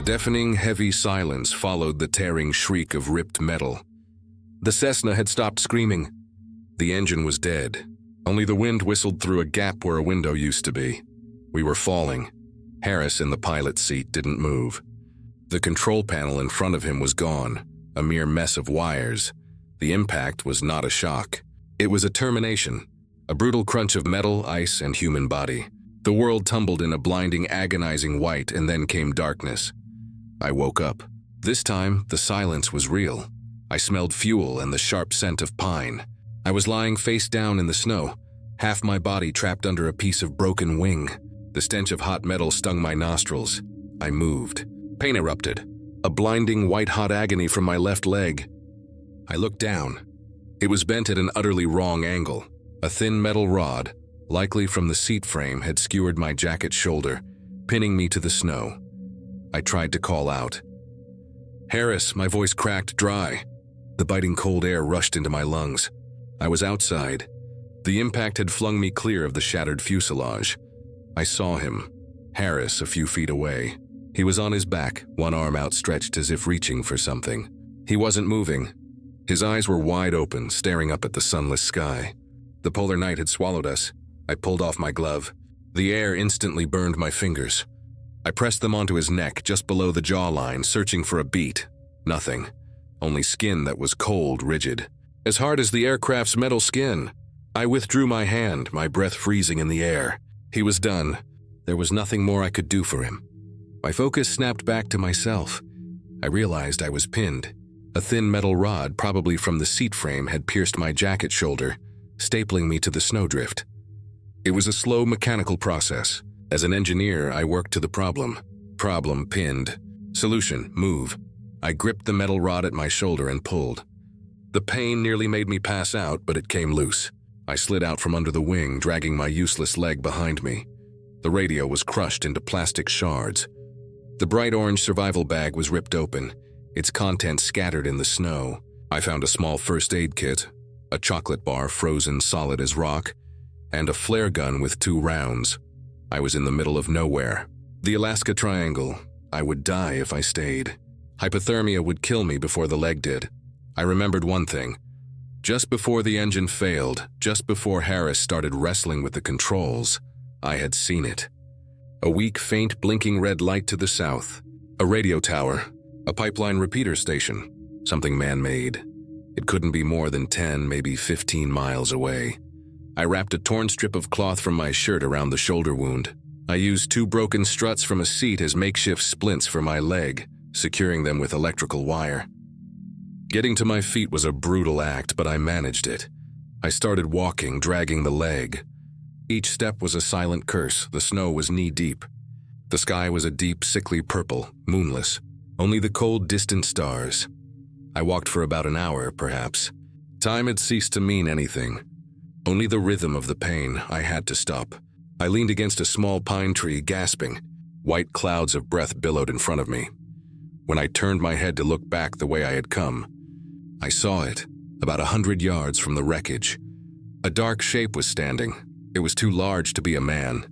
A deafening, heavy silence followed the tearing shriek of ripped metal. The Cessna had stopped screaming. The engine was dead. Only the wind whistled through a gap where a window used to be. We were falling. Harris in the pilot's seat didn't move. The control panel in front of him was gone, a mere mess of wires. The impact was not a shock. It was a termination, a brutal crunch of metal, ice, and human body. The world tumbled in a blinding, agonizing white, and then came darkness. I woke up. This time, the silence was real. I smelled fuel and the sharp scent of pine. I was lying face down in the snow, half my body trapped under a piece of broken wing. The stench of hot metal stung my nostrils. I moved. Pain erupted. A blinding, white-hot agony from my left leg. I looked down. It was bent at an utterly wrong angle. A thin metal rod, likely from the seat frame, had skewered my jacket shoulder, pinning me to the snow. I tried to call out. "Harris," my voice cracked dry. The biting cold air rushed into my lungs. I was outside. The impact had flung me clear of the shattered fuselage. I saw him, Harris, a few feet away. He was on his back, one arm outstretched as if reaching for something. He wasn't moving. His eyes were wide open, staring up at the sunless sky. The polar night had swallowed us. I pulled off my glove. The air instantly burned my fingers. I pressed them onto his neck, just below the jawline, searching for a beat. Nothing. Only skin that was cold, rigid. As hard as the aircraft's metal skin. I withdrew my hand, my breath freezing in the air. He was done. There was nothing more I could do for him. My focus snapped back to myself. I realized I was pinned. A thin metal rod, probably from the seat frame, had pierced my jacket shoulder, stapling me to the snowdrift. It was a slow mechanical process. As an engineer, I worked to the problem. Problem pinned. Solution, move. I gripped the metal rod at my shoulder and pulled. The pain nearly made me pass out, but it came loose. I slid out from under the wing, dragging my useless leg behind me. The radio was crushed into plastic shards. The bright orange survival bag was ripped open, its contents scattered in the snow. I found a small first aid kit, a chocolate bar frozen solid as rock, and a flare gun with 2 rounds. I was in the middle of nowhere. The Alaska Triangle. I would die if I stayed. Hypothermia would kill me before the leg did. I remembered one thing. Just before the engine failed, just before Harris started wrestling with the controls, I had seen it. A weak, faint, blinking red light to the south. A radio tower. A pipeline repeater station. Something man-made. It couldn't be more than 10, maybe 15 miles away. I wrapped a torn strip of cloth from my shirt around the shoulder wound. I used 2 broken struts from a seat as makeshift splints for my leg, securing them with electrical wire. Getting to my feet was a brutal act, but I managed it. I started walking, dragging the leg. Each step was a silent curse. The snow was knee-deep. The sky was a deep, sickly purple, moonless. Only the cold, distant stars. I walked for about an hour, perhaps. Time had ceased to mean anything. Only the rhythm of the pain. I had to stop. I leaned against a small pine tree, gasping. White clouds of breath billowed in front of me. When I turned my head to look back the way I had come, I saw it, about 100 yards from the wreckage. A dark shape was standing. It was too large to be a man.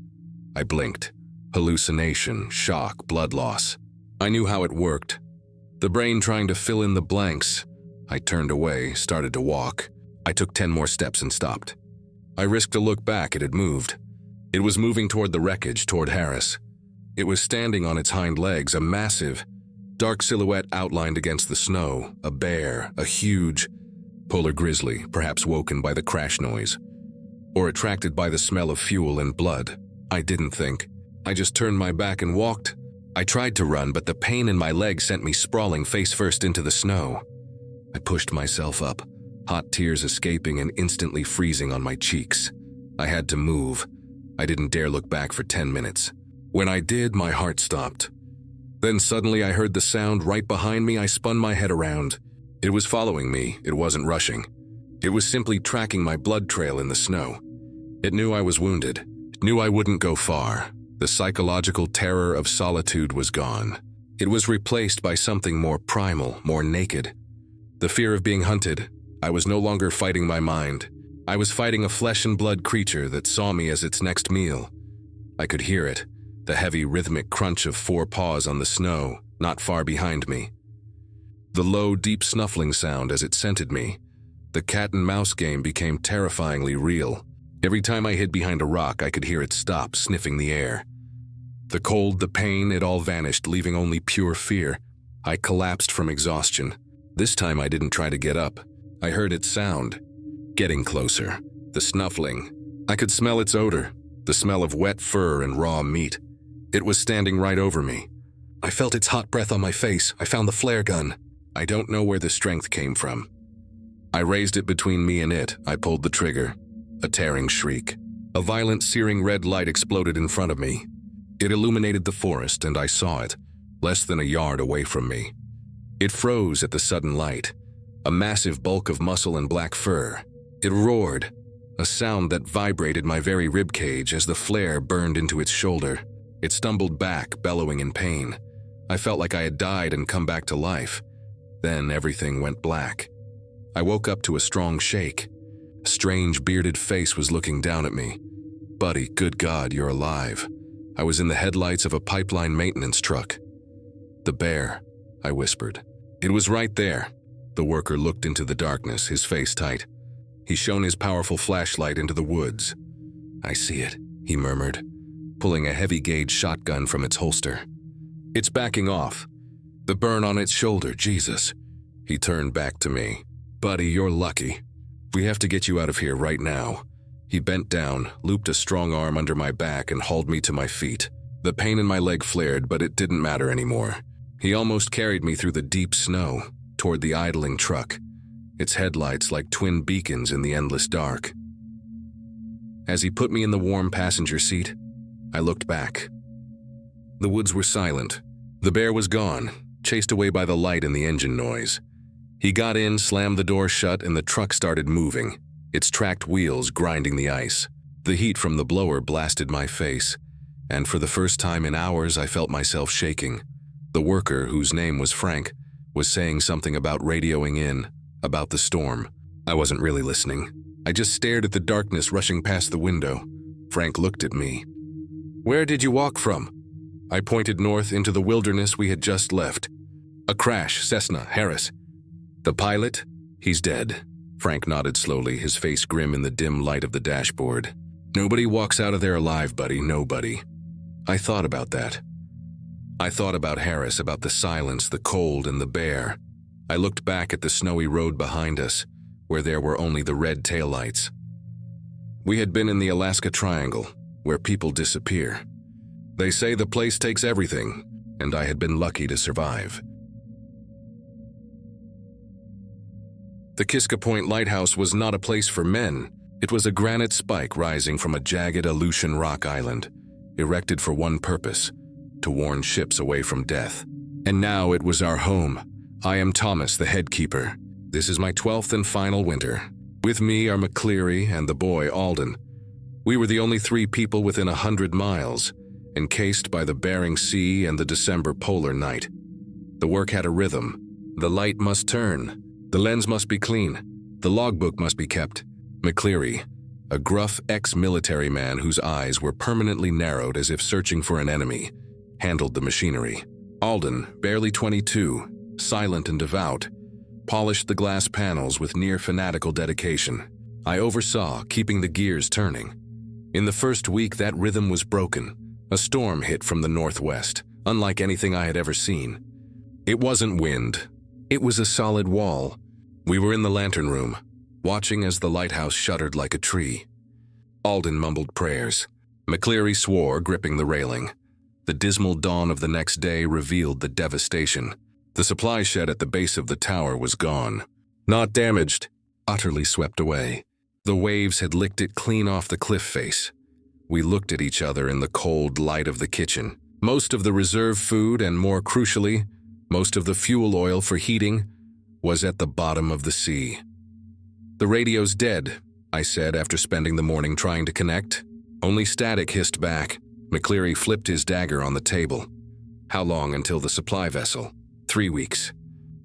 I blinked. Hallucination, shock, blood loss. I knew how it worked. The brain trying to fill in the blanks. I turned away, started to walk. I took 10 more steps and stopped. I risked a look back. It had moved. It was moving toward the wreckage, toward Harris. It was standing on its hind legs, a massive, dark silhouette outlined against the snow, a bear, a huge polar grizzly, perhaps woken by the crash noise, or attracted by the smell of fuel and blood. I didn't think. I just turned my back and walked. I tried to run, but the pain in my leg sent me sprawling face first into the snow. I pushed myself up, hot tears escaping and instantly freezing on my cheeks. I had to move. I didn't dare look back for 10 minutes. When I did, my heart stopped. Then suddenly I heard the sound right behind me. I spun my head around. It was following me. It wasn't rushing. It was simply tracking my blood trail in the snow. It knew I was wounded. It knew I wouldn't go far. The psychological terror of solitude was gone. It was replaced by something more primal, more naked. The fear of being hunted. I was no longer fighting my mind. I was fighting a flesh and blood creature that saw me as its next meal. I could hear it. The heavy, rhythmic crunch of 4 paws on the snow, not far behind me. The low, deep snuffling sound as it scented me. The cat-and-mouse game became terrifyingly real. Every time I hid behind a rock, I could hear it stop, sniffing the air. The cold, the pain, it all vanished, leaving only pure fear. I collapsed from exhaustion. This time I didn't try to get up. I heard its sound. Getting closer. The snuffling. I could smell its odor, the smell of wet fur and raw meat. It was standing right over me. I felt its hot breath on my face. I found the flare gun. I don't know where the strength came from. I raised it between me and it. I pulled the trigger. A tearing shriek. A violent, searing red light exploded in front of me. It illuminated the forest, and I saw it, less than a yard away from me. It froze at the sudden light, a massive bulk of muscle and black fur. It roared, a sound that vibrated my very ribcage as the flare burned into its shoulder. It stumbled back, bellowing in pain. I felt like I had died and come back to life. Then everything went black. I woke up to a strong shake. A strange, bearded face was looking down at me. "Buddy, good God, you're alive." I was in the headlights of a pipeline maintenance truck. "The bear," I whispered. It was right there. The worker looked into the darkness, his face tight. He shone his powerful flashlight into the woods. "I see it," he murmured, pulling a heavy-gauge shotgun from its holster. "It's backing off. The burn on its shoulder, Jesus." He turned back to me. "Buddy, you're lucky. We have to get you out of here right now." He bent down, looped a strong arm under my back, and hauled me to my feet. The pain in my leg flared, but it didn't matter anymore. He almost carried me through the deep snow, toward the idling truck, its headlights like twin beacons in the endless dark. As he put me in the warm passenger seat, I looked back. The woods were silent. The bear was gone, chased away by the light and the engine noise. He got in, slammed the door shut, and the truck started moving, its tracked wheels grinding the ice. The heat from the blower blasted my face, and for the first time in hours I felt myself shaking. The worker, whose name was Frank, was saying something about radioing in, about the storm. I wasn't really listening. I just stared at the darkness rushing past the window. Frank looked at me. "Where did you walk from?" I pointed north into the wilderness we had just left. "A crash, Cessna, Harris." "The pilot? He's dead." Frank nodded slowly, his face grim in the dim light of the dashboard. "Nobody walks out of there alive, buddy, nobody." I thought about that. I thought about Harris, about the silence, the cold, and the bear. I looked back at the snowy road behind us, where there were only the red taillights. We had been in the Alaska Triangle, where people disappear. They say the place takes everything, and I had been lucky to survive. The Kiska Point Lighthouse was not a place for men. It was a granite spike rising from a jagged Aleutian rock island, erected for one purpose: to warn ships away from death. And now it was our home. I am Thomas, the head keeper. This is my 12th and final winter. With me are McCleary and the boy Alden. We were the only 3 people within 100 miles, encased by the Bering Sea and the December polar night. The work had a rhythm. The light must turn. The lens must be clean. The logbook must be kept. McCleary, a gruff ex-military man whose eyes were permanently narrowed as if searching for an enemy, handled the machinery. Alden, barely 22, silent and devout, polished the glass panels with near fanatical dedication. I oversaw, keeping the gears turning. In the first week, that rhythm was broken. A storm hit from the northwest, unlike anything I had ever seen. It wasn't wind. It was a solid wall. We were in the lantern room, watching as the lighthouse shuddered like a tree. Alden mumbled prayers. McCleary swore, gripping the railing. The dismal dawn of the next day revealed the devastation. The supply shed at the base of the tower was gone. Not damaged, utterly swept away. The waves had licked it clean off the cliff face. We looked at each other in the cold light of the kitchen. Most of the reserve food and, more crucially, most of the fuel oil for heating was at the bottom of the sea. "The radio's dead," I said after spending the morning trying to connect. Only static hissed back. McCleary flipped his dagger on the table. "How long until the supply vessel?" 3 weeks.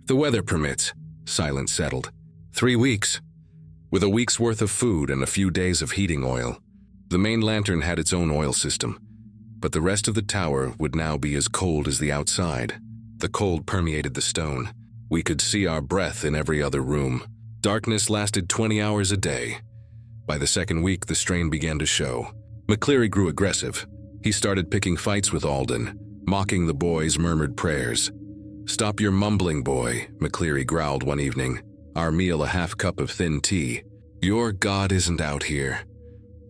"The weather permits," silence settled. 3 weeks. With a week's worth of food and a few days of heating oil. The main lantern had its own oil system, but the rest of the tower would now be as cold as the outside. The cold permeated the stone. We could see our breath in every other room. Darkness lasted 20 hours a day. By the second week, the strain began to show. McCleary grew aggressive. He started picking fights with Alden, mocking the boy's murmured prayers. "Stop your mumbling, boy," McCleary growled one evening. Our meal a half cup of thin tea. "Your God isn't out here."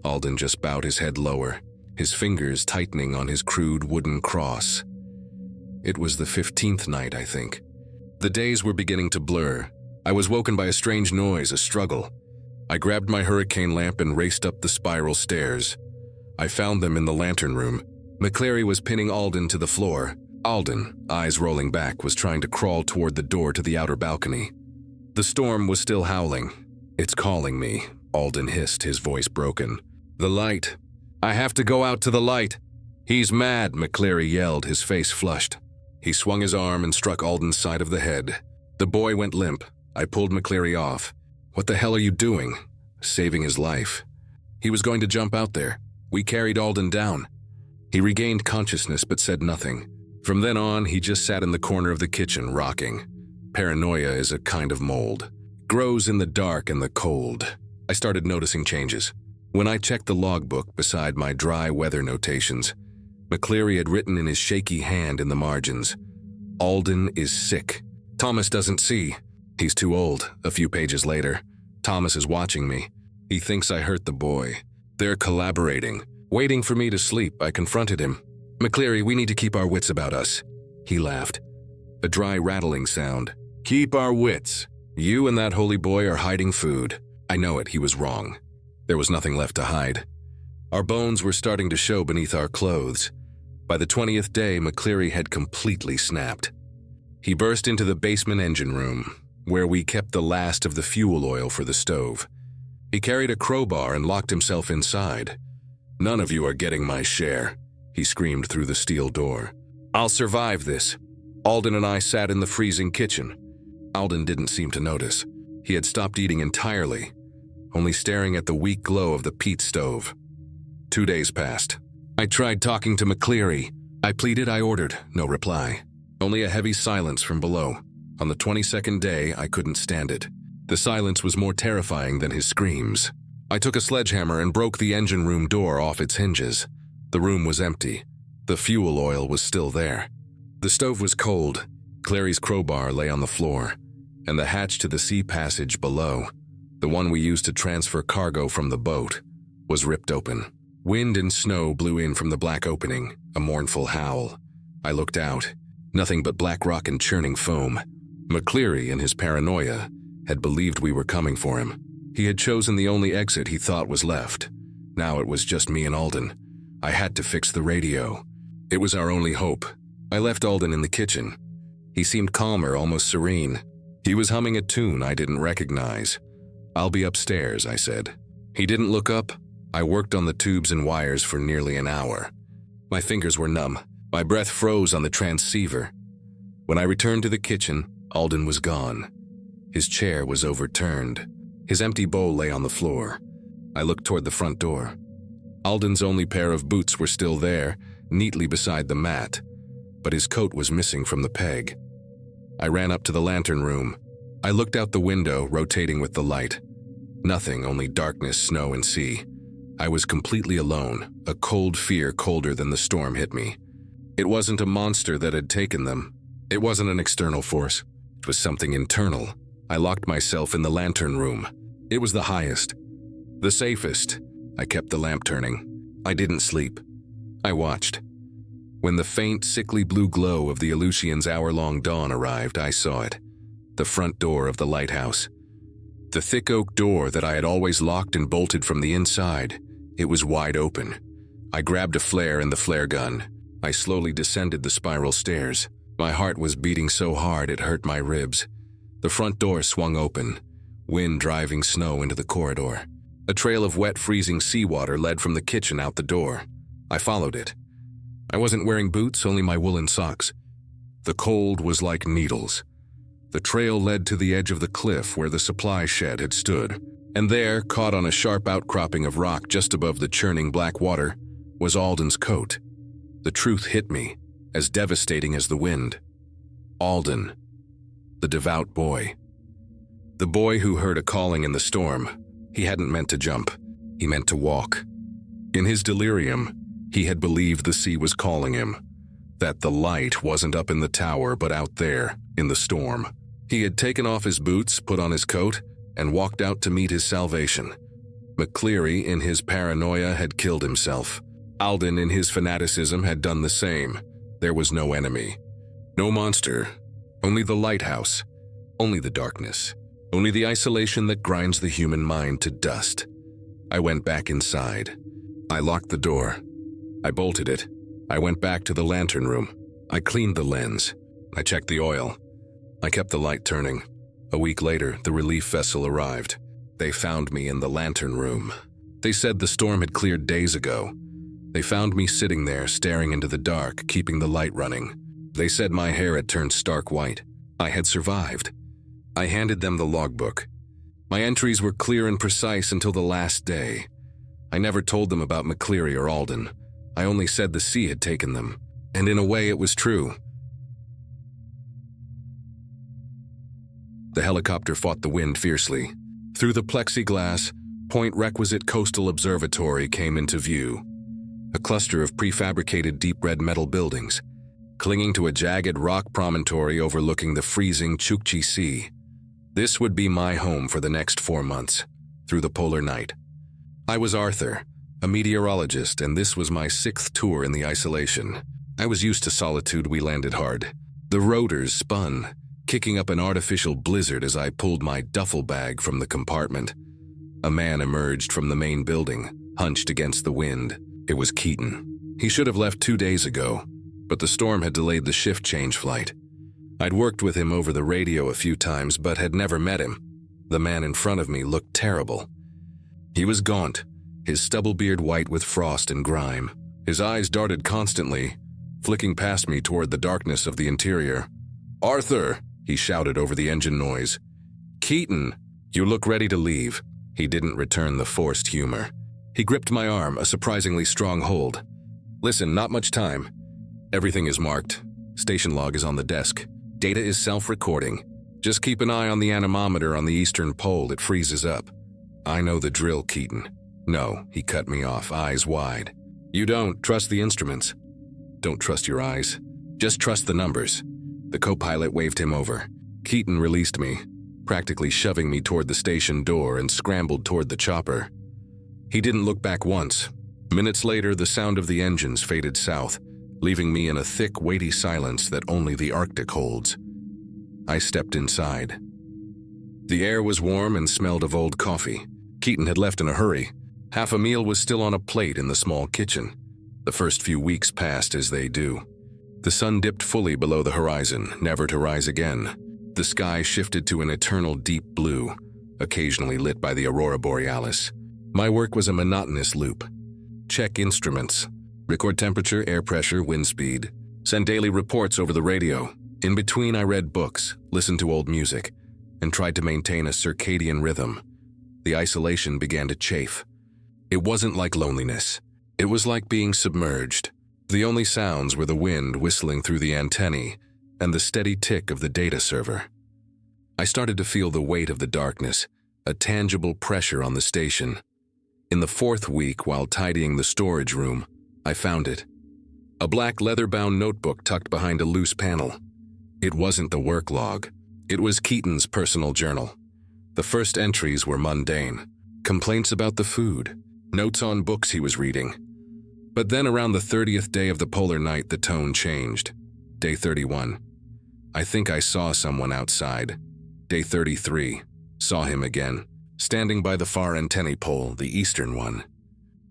Alden just bowed his head lower, his fingers tightening on his crude wooden cross. It was the 15th night, I think. The days were beginning to blur. I was woken by a strange noise, a struggle. I grabbed my hurricane lamp and raced up the spiral stairs. I found them in the lantern room. McCleary was pinning Alden to the floor. Alden, eyes rolling back, was trying to crawl toward the door to the outer balcony. The storm was still howling. "It's calling me," Alden hissed, his voice broken. "The light. I have to go out to the light." "He's mad," McCleary yelled, his face flushed. He swung his arm and struck Alden's side of the head. The boy went limp. I pulled McCleary off. "What the hell are you doing?" "Saving his life." He was going to jump out there. We carried Alden down. He regained consciousness but said nothing. From then on, he just sat in the corner of the kitchen, rocking. Paranoia is a kind of mold. Grows in the dark and the cold. I started noticing changes. When I checked the logbook beside my dry weather notations, McCleary had written in his shaky hand in the margins, "Alden is sick. Thomas doesn't see. He's too old." A few pages later, "Thomas is watching me. He thinks I hurt the boy. They're collaborating." Waiting for me to sleep, I confronted him. "McCleary, we need to keep our wits about us." He laughed. A dry rattling sound. "Keep our wits. You and that holy boy are hiding food." I know it, he was wrong. There was nothing left to hide. Our bones were starting to show beneath our clothes. By the 20th day, McCleary had completely snapped. He burst into the basement engine room, where we kept the last of the fuel oil for the stove. He carried a crowbar and locked himself inside. "None of you are getting my share," he screamed through the steel door. "I'll survive this." Alden and I sat in the freezing kitchen. Alden didn't seem to notice. He had stopped eating entirely, only staring at the weak glow of the peat stove. 2 days passed. I tried talking to McCleary. I pleaded, I ordered. No reply. Only a heavy silence from below. On the 22nd day, I couldn't stand it. The silence was more terrifying than his screams. I took a sledgehammer and broke the engine room door off its hinges. The room was empty. The fuel oil was still there. The stove was cold. Clary's crowbar lay on the floor, and the hatch to the sea passage below, the one we used to transfer cargo from the boat, was ripped open. Wind and snow blew in from the black opening, a mournful howl. I looked out. Nothing but black rock and churning foam. McCleary, in his paranoia, had believed we were coming for him. He had chosen the only exit he thought was left. Now it was just me and Alden. I had to fix the radio. It was our only hope. I left Alden in the kitchen. He seemed calmer, almost serene. He was humming a tune I didn't recognize. "I'll be upstairs," I said. He didn't look up. I worked on the tubes and wires for nearly an hour. My fingers were numb. My breath froze on the transceiver. When I returned to the kitchen, Alden was gone. His chair was overturned. His empty bowl lay on the floor. I looked toward the front door. Alden's only pair of boots were still there, neatly beside the mat, but his coat was missing from the peg. I ran up to the lantern room. I looked out the window, rotating with the light. Nothing, only darkness, snow, and sea. I was completely alone. A cold fear colder than the storm hit me. It wasn't a monster that had taken them. It wasn't an external force. It was something internal. I locked myself in the lantern room. It was the highest, the safest. I kept the lamp turning. I didn't sleep. I watched. When the faint, sickly blue glow of the Aleutian's hour-long dawn arrived, I saw it. The front door of the lighthouse. The thick oak door that I had always locked and bolted from the inside. It was wide open. I grabbed a flare and the flare gun. I slowly descended the spiral stairs. My heart was beating so hard it hurt my ribs. The front door swung open, wind driving snow into the corridor. A trail of wet, freezing seawater led from the kitchen out the door. I followed it. I wasn't wearing boots, only my woolen socks. The cold was like needles. The trail led to the edge of the cliff where the supply shed had stood, and there, caught on a sharp outcropping of rock just above the churning black water, was Alden's coat. The truth hit me, as devastating as the wind. Alden, the devout boy. The boy who heard a calling in the storm. He hadn't meant to jump. He meant to walk. In his delirium, he had believed the sea was calling him, that the light wasn't up in the tower but out there, in the storm. He had taken off his boots, put on his coat, and walked out to meet his salvation. McCleary, in his paranoia, had killed himself. Alden, in his fanaticism, had done the same. There was no enemy. No monster. Only the lighthouse. Only the darkness. Only the isolation that grinds the human mind to dust. I went back inside. I locked the door. I bolted it. I went back to the lantern room. I cleaned the lens. I checked the oil. I kept the light turning. A week later, the relief vessel arrived. They found me in the lantern room. They said the storm had cleared days ago. They found me sitting there, staring into the dark, keeping the light running. They said my hair had turned stark white. I had survived. I handed them the logbook. My entries were clear and precise until the last day. I never told them about McCleary or Alden. I only said the sea had taken them. And in a way, it was true. The helicopter fought the wind fiercely. Through the plexiglass, Point Requisite Coastal Observatory came into view. A cluster of prefabricated deep red metal buildings, clinging to a jagged rock promontory overlooking the freezing Chukchi Sea. This would be my home for the next 4 months, through the polar night. I was Arthur, a meteorologist, and this was my 6th tour in the isolation. I was used to solitude. We landed hard. The rotors spun, kicking up an artificial blizzard as I pulled my duffel bag from the compartment. A man emerged from the main building, hunched against the wind. It was Keaton. He should have left 2 days ago, but the storm had delayed the shift change flight. I'd worked with him over the radio a few times, but had never met him. The man in front of me looked terrible. He was gaunt, his stubble beard white with frost and grime. His eyes darted constantly, flicking past me toward the darkness of the interior. "Arthur!" he shouted over the engine noise. "Keaton, you look ready to leave." He didn't return the forced humor. He gripped my arm, a surprisingly strong hold. "Listen, not much time. Everything is marked. Station log is on the desk. Data is self-recording. Just keep an eye on the anemometer on the eastern pole. It freezes up." "I know the drill, Keaton." "No," he cut me off, eyes wide. "You don't trust the instruments. Don't trust your eyes. Just trust the numbers." The co-pilot waved him over. Keaton released me, practically shoving me toward the station door, and scrambled toward the chopper. He didn't look back once. Minutes later, the sound of the engines faded south, leaving me in a thick, weighty silence that only the Arctic holds. I stepped inside. The air was warm and smelled of old coffee. Keaton had left in a hurry. Half a meal was still on a plate in the small kitchen. The first few weeks passed as they do. The sun dipped fully below the horizon, never to rise again. The sky shifted to an eternal deep blue, occasionally lit by the aurora borealis. My work was a monotonous loop. Check instruments, record temperature, air pressure, wind speed, send daily reports over the radio. In between, I read books, listened to old music, and tried to maintain a circadian rhythm. The isolation began to chafe. It wasn't like loneliness. It was like being submerged. The only sounds were the wind whistling through the antennae and the steady tick of the data server. I started to feel the weight of the darkness, a tangible pressure on the station. In the 4th week, while tidying the storage room, I found it. A black leather-bound notebook tucked behind a loose panel. It wasn't the work log. It was Keaton's personal journal. The first entries were mundane. Complaints about the food, notes on books he was reading. But then around the 30th day of the polar night, the tone changed. Day 31. I think I saw someone outside. Day 33. Saw him again, standing by the far antennae pole, the eastern one.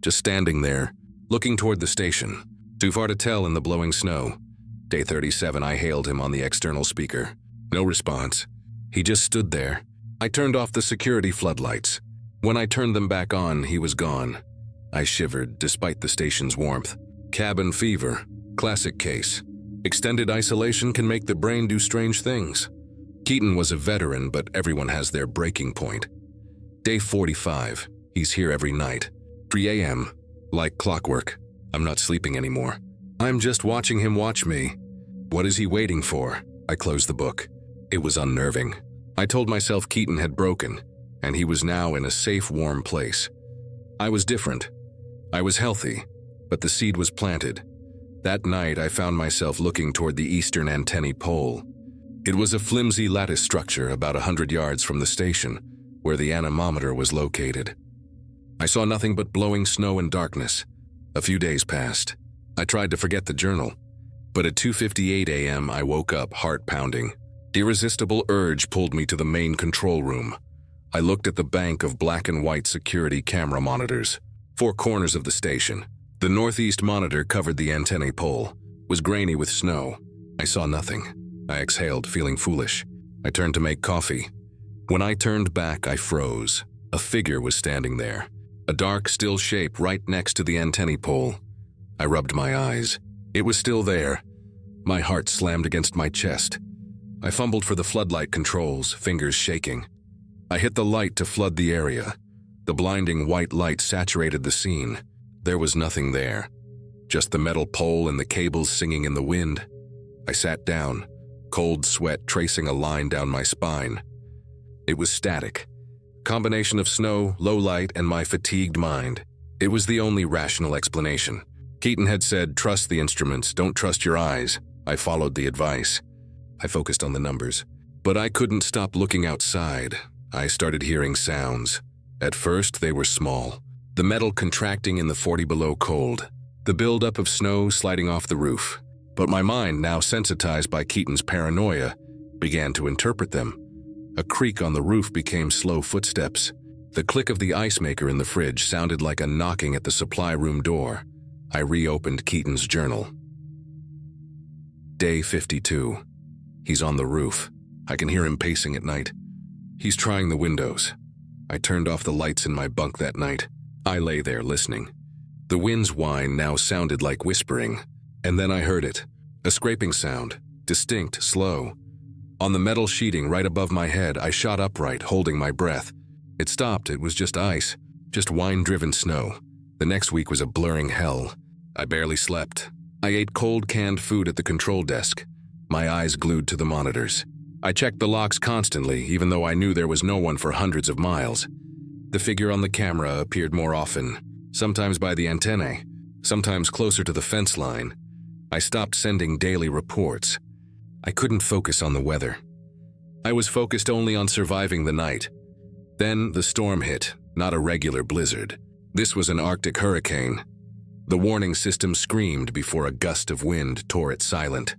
Just standing there, looking toward the station. Too far to tell in the blowing snow. Day 37, I hailed him on the external speaker. No response. He just stood there. I turned off the security floodlights. When I turned them back on, he was gone. I shivered, despite the station's warmth. Cabin fever, classic case. Extended isolation can make the brain do strange things. Keaton was a veteran, but everyone has their breaking point. Day 45. He's here every night. 3 a.m. Like clockwork. I'm not sleeping anymore. I'm just watching him watch me. What is he waiting for? I closed the book. It was unnerving. I told myself Keaton had broken, and he was now in a safe, warm place. I was different. I was healthy, but the seed was planted. That night, I found myself looking toward the eastern antennae pole. It was a flimsy lattice structure about 100 yards from the station, where the anemometer was located. I saw nothing but blowing snow and darkness. A few days passed. I tried to forget the journal, but at 2:58 a.m. I woke up, heart pounding. Irresistible urge pulled me to the main control room. I looked at the bank of black and white security camera monitors. 4 corners of the station. The northeast monitor covered the antennae pole, was grainy with snow. I saw nothing. I exhaled, feeling foolish. I turned to make coffee. When I turned back, I froze. A figure was standing there, a dark, still shape right next to the antennae pole. I rubbed my eyes. It was still there. My heart slammed against my chest. I fumbled for the floodlight controls, fingers shaking. I hit the light to flood the area. The blinding white light saturated the scene. There was nothing there, just the metal pole and the cables singing in the wind. I sat down, cold sweat tracing a line down my spine. It was static. Combination of snow, low light, and my fatigued mind. It was the only rational explanation. Keaton had said, trust the instruments, don't trust your eyes. I followed the advice. I focused on the numbers. But I couldn't stop looking outside. I started hearing sounds. At first, they were small. The metal contracting in the 40 below cold. The buildup of snow sliding off the roof. But my mind, now sensitized by Keaton's paranoia, began to interpret them. A creak on the roof became slow footsteps. The click of the ice maker in the fridge sounded like a knocking at the supply room door. I reopened Keaton's journal. Day 52. He's on the roof. I can hear him pacing at night. He's trying the windows. I turned off the lights in my bunk that night. I lay there listening. The wind's whine now sounded like whispering. And then I heard it. A scraping sound. Distinct, slow. On the metal sheeting right above my head, I shot upright, holding my breath. It stopped. It was just ice. Just wind-driven snow. The next week was a blurring hell. I barely slept. I ate cold canned food at the control desk, my eyes glued to the monitors. I checked the locks constantly, even though I knew there was no one for hundreds of miles. The figure on the camera appeared more often, sometimes by the antennae, sometimes closer to the fence line. I stopped sending daily reports. I couldn't focus on the weather. I was focused only on surviving the night. Then the storm hit, not a regular blizzard. This was an Arctic hurricane. The warning system screamed before a gust of wind tore it silent.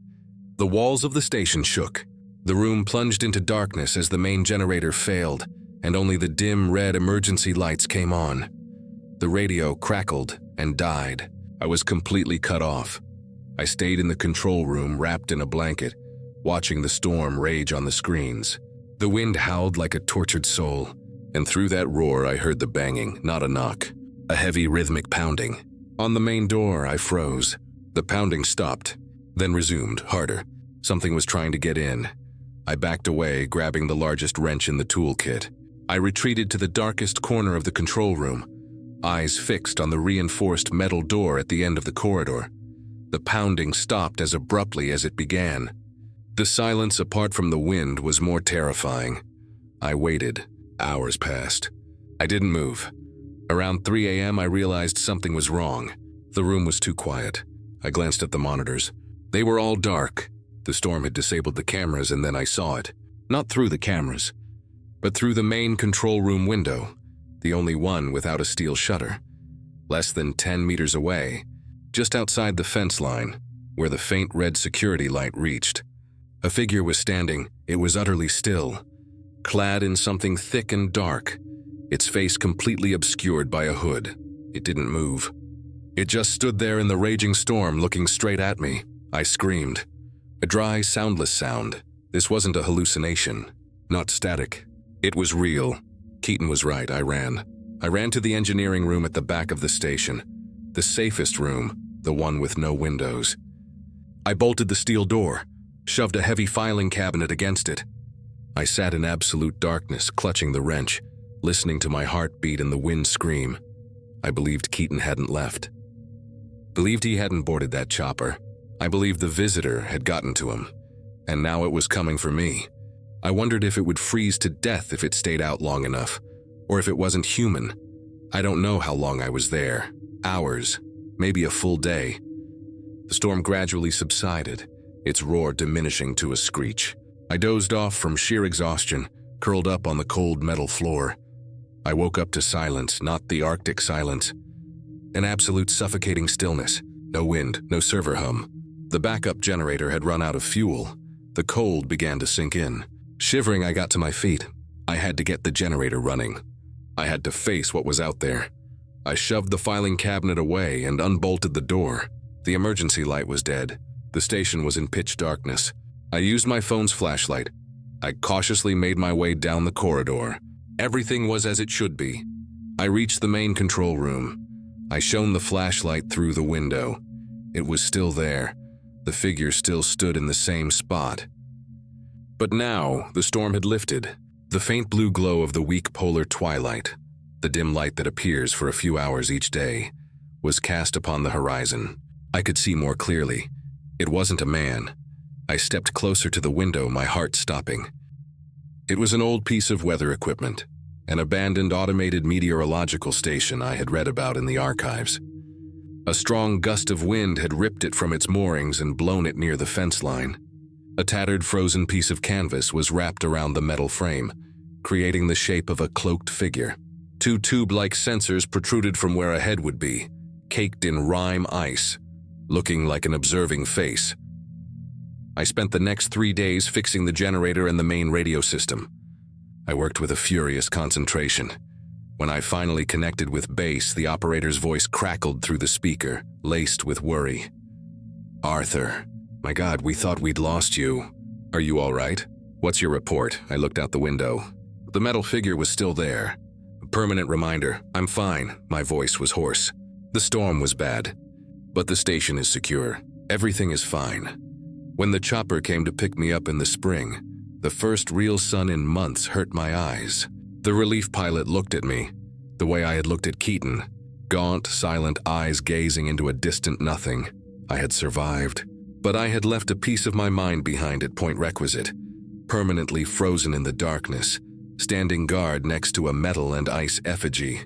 The walls of the station shook. The room plunged into darkness as the main generator failed, and only the dim red emergency lights came on. The radio crackled and died. I was completely cut off. I stayed in the control room wrapped in a blanket, watching the storm rage on the screens. The wind howled like a tortured soul, and through that roar I heard the banging, not a knock. A heavy rhythmic pounding. On the main door, I froze. The pounding stopped, then resumed, harder. Something was trying to get in. I backed away, grabbing the largest wrench in the toolkit. I retreated to the darkest corner of the control room, eyes fixed on the reinforced metal door at the end of the corridor. The pounding stopped as abruptly as it began. The silence apart from the wind was more terrifying. I waited. Hours passed. I didn't move. Around 3 a.m., I realized something was wrong. The room was too quiet. I glanced at the monitors. They were all dark. The storm had disabled the cameras, and then I saw it. Not through the cameras, but through the main control room window, the only one without a steel shutter. Less than 10 meters away, just outside the fence line, where the faint red security light reached. A figure was standing. It was utterly still, clad in something thick and dark, its face completely obscured by a hood. It didn't move. It just stood there in the raging storm, looking straight at me. I screamed. A dry, soundless sound. This wasn't a hallucination, not static. It was real. Keaton was right. I ran. I ran to the engineering room at the back of the station, the safest room, the one with no windows. I bolted the steel door, shoved a heavy filing cabinet against it. I sat in absolute darkness, clutching the wrench, listening to my heartbeat and the wind scream. I believed Keaton hadn't left. Believed he hadn't boarded that chopper. I believed the visitor had gotten to him. and now it was coming for me. I wondered if it would freeze to death if it stayed out long enough, or if it wasn't human. I don't know how long I was there. Hours, maybe a full day. The storm gradually subsided, its roar diminishing to a screech. I dozed off from sheer exhaustion, curled up on the cold metal floor. I woke up to silence, not the Arctic silence. An absolute suffocating stillness. No wind, no server hum. The backup generator had run out of fuel. The cold began to sink in. Shivering, I got to my feet. I had to get the generator running. I had to face what was out there. I shoved the filing cabinet away and unbolted the door. The emergency light was dead. The station was in pitch darkness. I used my phone's flashlight. I cautiously made my way down the corridor. Everything was as it should be. I reached the main control room. I shone the flashlight through the window. It was still there. The figure still stood in the same spot. But now, the storm had lifted. The faint blue glow of the weak polar twilight, the dim light that appears for a few hours each day, was cast upon the horizon. I could see more clearly. It wasn't a man. I stepped closer to the window, my heart stopping. It was an old piece of weather equipment, an abandoned automated meteorological station I had read about in the archives. A strong gust of wind had ripped it from its moorings and blown it near the fence line. A tattered frozen piece of canvas was wrapped around the metal frame, creating the shape of a cloaked figure. Two tube-like sensors protruded from where a head would be, caked in rime ice, looking like an observing face. I spent the next 3 days fixing the generator and the main radio system. I worked with a furious concentration. When I finally connected with base, the operator's voice crackled through the speaker, laced with worry. "Arthur, my God, we thought we'd lost you. Are you all right? What's your report?" I looked out the window. The metal figure was still there. A permanent reminder, "I'm fine." My voice was hoarse. The storm was bad, but the station is secure. Everything is fine. When the chopper came to pick me up in the spring, the first real sun in months hurt my eyes. The relief pilot looked at me, the way I had looked at Keaton, gaunt, silent eyes gazing into a distant nothing. I had survived, but I had left a piece of my mind behind at point requisite, permanently frozen in the darkness, standing guard next to a metal and ice effigy.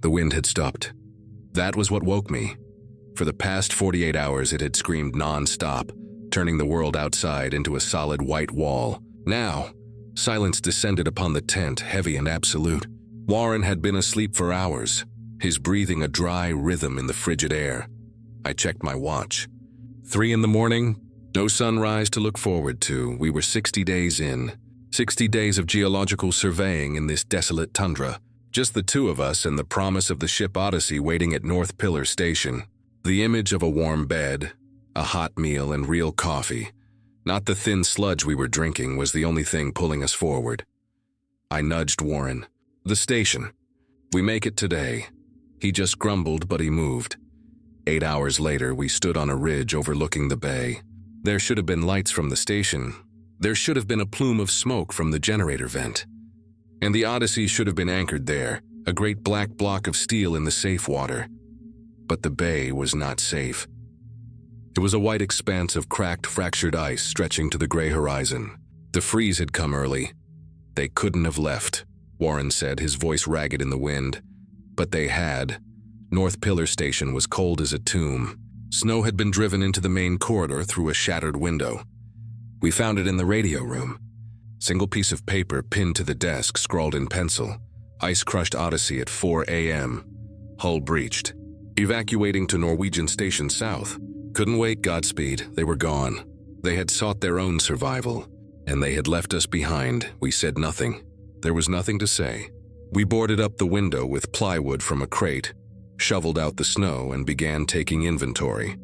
The wind had stopped. That was what woke me. For the past 48 hours it had screamed non-stop, turning the world outside into a solid white wall. Now, silence descended upon the tent, heavy and absolute. Warren had been asleep for hours, his breathing a dry rhythm in the frigid air. I checked my watch. 3 in the morning, no sunrise to look forward to. We were 60 days in. 60 days of geological surveying in this desolate tundra. Just the two of us and the promise of the ship Odyssey waiting at North Pillar Station. The image of a warm bed, a hot meal, and real coffee, not the thin sludge we were drinking, was the only thing pulling us forward. I nudged Warren. "The station. We make it today." He just grumbled, but he moved. 8 hours later, we stood on a ridge overlooking the bay. There should have been lights from the station. There should have been a plume of smoke from the generator vent. And the Odyssey should have been anchored there, a great black block of steel in the safe water. But the bay was not safe. It was a white expanse of cracked, fractured ice stretching to the gray horizon. The freeze had come early. "They couldn't have left," Warren said, his voice ragged in the wind. But they had. North Pillar Station was cold as a tomb. Snow had been driven into the main corridor through a shattered window. We found it in the radio room. Single piece of paper pinned to the desk, scrawled in pencil. "Ice-crushed Odyssey at 4 a.m. Hull breached. Evacuating to Norwegian Station South. Couldn't wait, Godspeed." They were gone. They had sought their own survival, and they had left us behind. We said nothing. There was nothing to say. We boarded up the window with plywood from a crate, shoveled out the snow, and began taking inventory.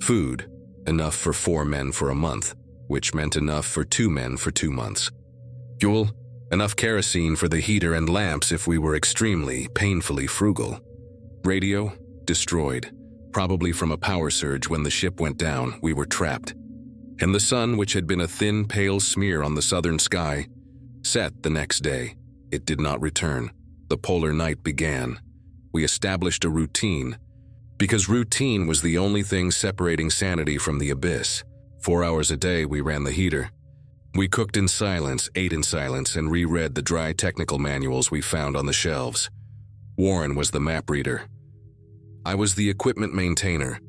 Food, enough for 4 men for a month, which meant enough for 2 men for 2 months. Fuel, enough kerosene for the heater and lamps if we were extremely, painfully frugal. Radio, destroyed, probably from a power surge when the ship went down. We were trapped. And the sun, which had been a thin, pale smear on the southern sky, set the next day. It did not return. The polar night began. We established a routine. Because routine was the only thing separating sanity from the abyss. 4 hours a day we ran the heater. We cooked in silence, ate in silence, and reread the dry technical manuals we found on the shelves. Warren was the map reader. I was the equipment maintainer.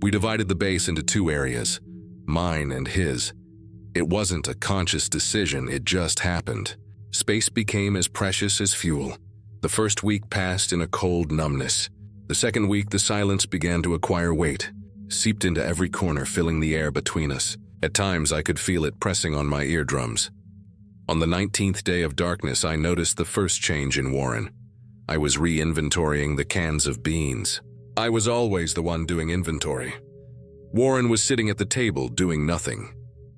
We divided the base into 2 areas, mine and his. It wasn't a conscious decision, it just happened. Space became as precious as fuel. The first week passed in a cold numbness. The second week, the silence began to acquire weight, seeped into every corner, filling the air between us. At times, I could feel it pressing on my eardrums. On the 19th day of darkness, I noticed the first change in Warren. I was re-inventorying the cans of beans. I was always the one doing inventory. Warren was sitting at the table doing nothing.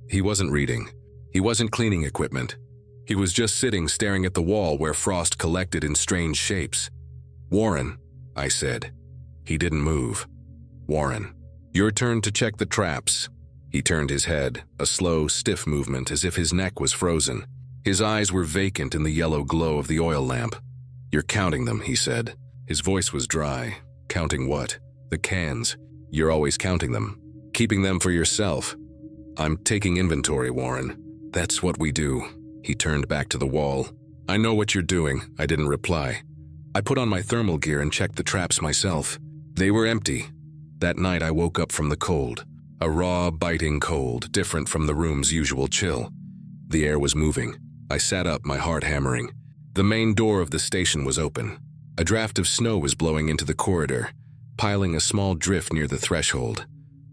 He wasn't reading. He wasn't cleaning equipment. He was just sitting staring at the wall where frost collected in strange shapes. "Warren," I said. He didn't move. "Warren, your turn to check the traps." He turned his head, a slow, stiff movement as if his neck was frozen. His eyes were vacant in the yellow glow of the oil lamp. "You're counting them," he said. His voice was dry. "Counting what?" "The cans. You're always counting them. Keeping them for yourself." "I'm taking inventory, Warren. That's what we do." He turned back to the wall. "I know what you're doing," I didn't reply. I put on my thermal gear and checked the traps myself. They were empty. That night I woke up from the cold. A raw, biting cold, different from the room's usual chill. The air was moving. I sat up, my heart hammering. The main door of the station was open. A draft of snow was blowing into the corridor, piling a small drift near the threshold.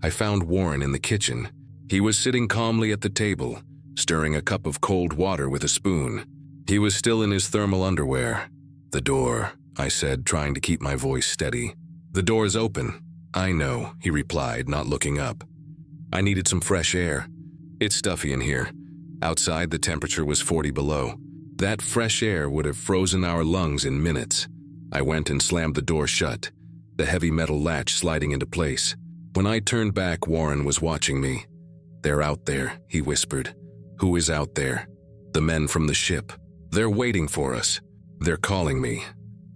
I found Warren in the kitchen. He was sitting calmly at the table, stirring a cup of cold water with a spoon. He was still in his thermal underwear. "The door," I said, trying to keep my voice steady. "The door's open." "I know," he replied, not looking up. "I needed some fresh air. It's stuffy in here." Outside, the temperature was 40 below. That fresh air would have frozen our lungs in minutes. I went and slammed the door shut, the heavy metal latch sliding into place. When I turned back, Warren was watching me. "They're out there," he whispered. "Who is out there?" "The men from the ship. They're waiting for us. They're calling me."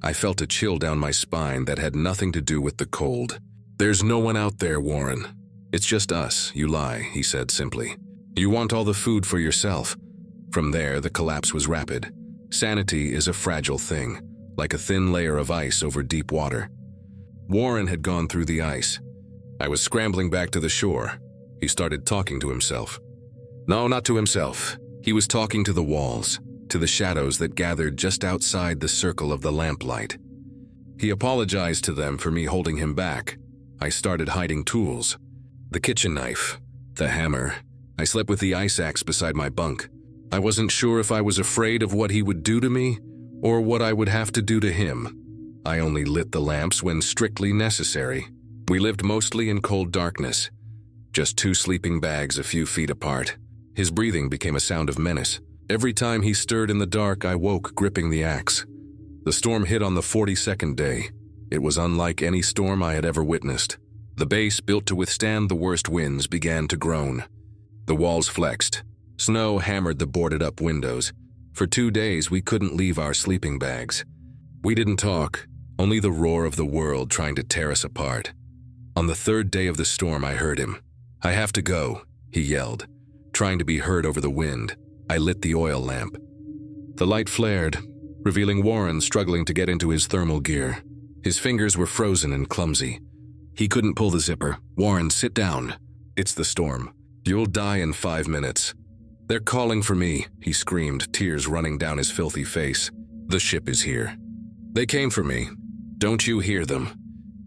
I felt a chill down my spine that had nothing to do with the cold. "There's no one out there, Warren. It's just us. You lie," he said simply. "You want all the food for yourself." From there, the collapse was rapid. Sanity is a fragile thing, like a thin layer of ice over deep water. Warren had gone through the ice. I was scrambling back to the shore. He started talking to himself. No, not to himself. He was talking to the walls, to the shadows that gathered just outside the circle of the lamplight. He apologized to them for me holding him back. I started hiding tools. The kitchen knife, the hammer. I slept with the ice axe beside my bunk. I wasn't sure if I was afraid of what he would do to me or what I would have to do to him. I only lit the lamps when strictly necessary. We lived mostly in cold darkness. Just 2 sleeping bags a few feet apart. His breathing became a sound of menace. Every time he stirred in the dark, I woke gripping the axe. The storm hit on the 42nd day. It was unlike any storm I had ever witnessed. The base, built to withstand the worst winds, began to groan. The walls flexed. Snow hammered the boarded-up windows. For 2 days, we couldn't leave our sleeping bags. We didn't talk, only the roar of the world trying to tear us apart. On the 3rd day of the storm, I heard him. "I have to go," he yelled, trying to be heard over the wind. I lit the oil lamp. The light flared, revealing Warren struggling to get into his thermal gear. His fingers were frozen and clumsy. He couldn't pull the zipper. "Warren, sit down. It's the storm. You'll die in 5 minutes." "They're calling for me," he screamed, tears running down his filthy face. "The ship is here. They came for me. Don't you hear them?"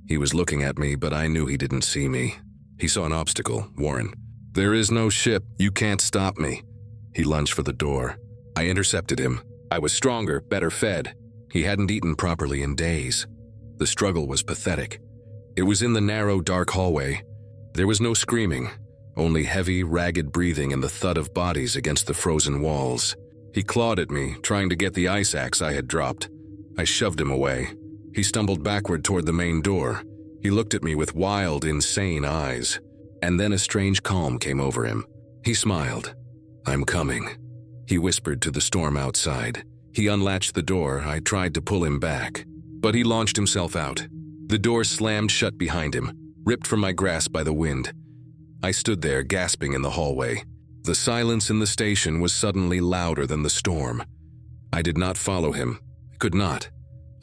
He was looking at me, but I knew he didn't see me. He saw an obstacle. "Warren, there is no ship. You can't stop me." He lunged for the door. I intercepted him. I was stronger, better fed. He hadn't eaten properly in days. The struggle was pathetic. It was in the narrow, dark hallway. There was no screaming, only heavy, ragged breathing and the thud of bodies against the frozen walls. He clawed at me, trying to get the ice axe I had dropped. I shoved him away. He stumbled backward toward the main door. He looked at me with wild, insane eyes. And then a strange calm came over him. He smiled. "I'm coming," he whispered to the storm outside. He unlatched the door. I tried to pull him back, but he launched himself out. The door slammed shut behind him, ripped from my grasp by the wind. I stood there, gasping in the hallway. The silence in the station was suddenly louder than the storm. I did not follow him. I could not.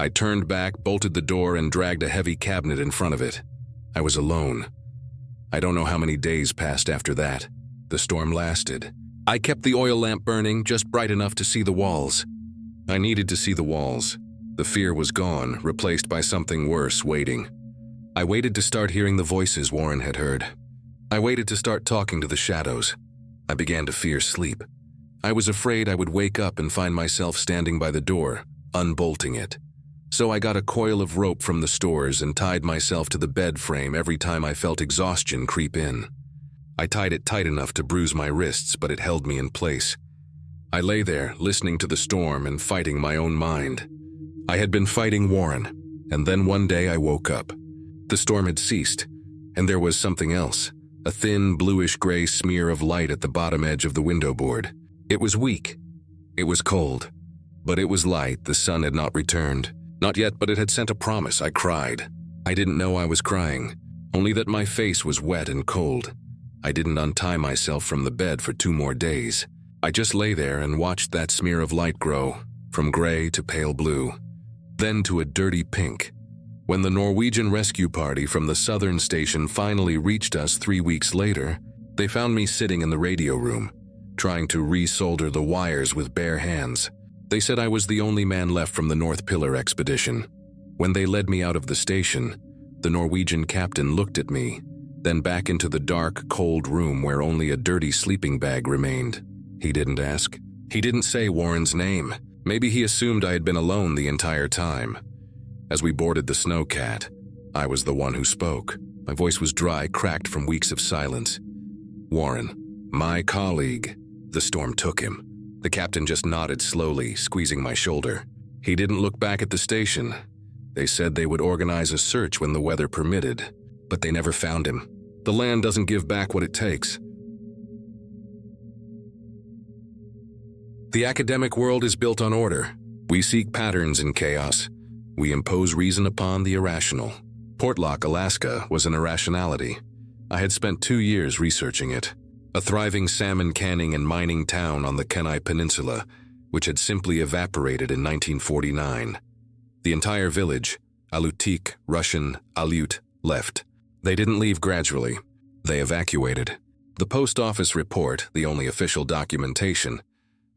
I turned back, bolted the door, and dragged a heavy cabinet in front of it. I was alone. I don't know how many days passed after that. The storm lasted. I kept the oil lamp burning, just bright enough to see the walls. I needed to see the walls. The fear was gone, replaced by something worse waiting. I waited to start hearing the voices Warren had heard. I waited to start talking to the shadows. I began to fear sleep. I was afraid I would wake up and find myself standing by the door, unbolting it. So I got a coil of rope from the stores and tied myself to the bed frame every time I felt exhaustion creep in. I tied it tight enough to bruise my wrists, but it held me in place. I lay there, listening to the storm and fighting my own mind. I had been fighting Warren, and then one day I woke up. The storm had ceased, and there was something else, a thin, bluish-gray smear of light at the bottom edge of the window board. It was weak. It was cold. But it was light. The sun had not returned. Not yet, but it had sent a promise. I cried. I didn't know I was crying, only that my face was wet and cold. I didn't untie myself from the bed for 2 more days. I just lay there and watched that smear of light grow, from gray to pale blue, then to a dirty pink. When the Norwegian rescue party from the southern station finally reached us 3 weeks later, they found me sitting in the radio room, trying to resolder the wires with bare hands. They said I was the only man left from the North Pillar expedition. When they led me out of the station, the Norwegian captain looked at me, then back into the dark, cold room where only a dirty sleeping bag remained. He didn't ask. He didn't say Warren's name. Maybe he assumed I had been alone the entire time. As we boarded the Snowcat, I was the one who spoke. My voice was dry, cracked from weeks of silence. Warren, my colleague. The storm took him. The captain just nodded slowly, squeezing my shoulder. He didn't look back at the station. They said they would organize a search when the weather permitted, but they never found him. The land doesn't give back what it takes. The academic world is built on order. We seek patterns in chaos. We impose reason upon the irrational. Portlock, Alaska, was an irrationality. I had spent 2 years researching it. A thriving salmon canning and mining town on the Kenai Peninsula, which had simply evaporated in 1949. The entire village, Alutiiq, Russian, Aleut, left. They didn't leave gradually. They evacuated. The post office report, the only official documentation,